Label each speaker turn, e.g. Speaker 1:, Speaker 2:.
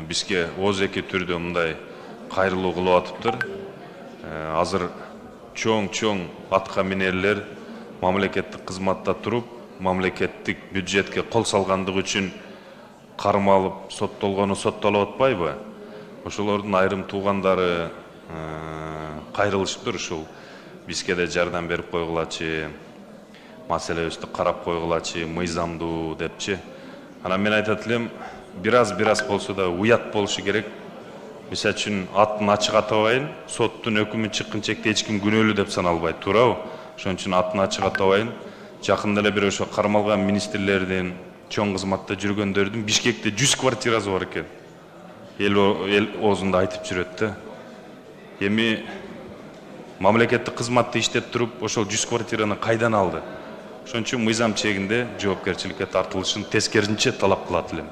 Speaker 1: бизге озеки түрдө мындай кайрылуу кылып атыптыр. Азыр чоң атка минерлер мамлекеттик кызматта туруп, мамлекеттик бюджетке кол салгандыгы үчүн кармалып, соттолгону соттолуп атпайбы? Ошолордун айрым туугандары кайрылышыптыр, ушул бизге да жардам берип койгулачы, маселебизди карап койгулачы, мыйзамдуу депчи. Анан мен айтат элем, бир аз болсо да уят болушу керек. Мисалы үчүн атын ачык атабайын, соттун өкүмү чыккынча эч ким күнөөлүү деп саналбайт, туурабы? Ошон үчүн атын ачык атабайын. Жакында эле бир ошо кармалган министрлердин, чоң кызматта жүргөндөрдүн Бишкекте 100 квартирасы бар экен. Эл оозунда айтып жүрөт да. Эми мамлекеттик кызматты иштеп туруп, ошол 100 квартираны кайдан алды? Ошон үчүн мыйзам чегинде жоопкерчиликке тартылышын тескерисинче талап кылат элем.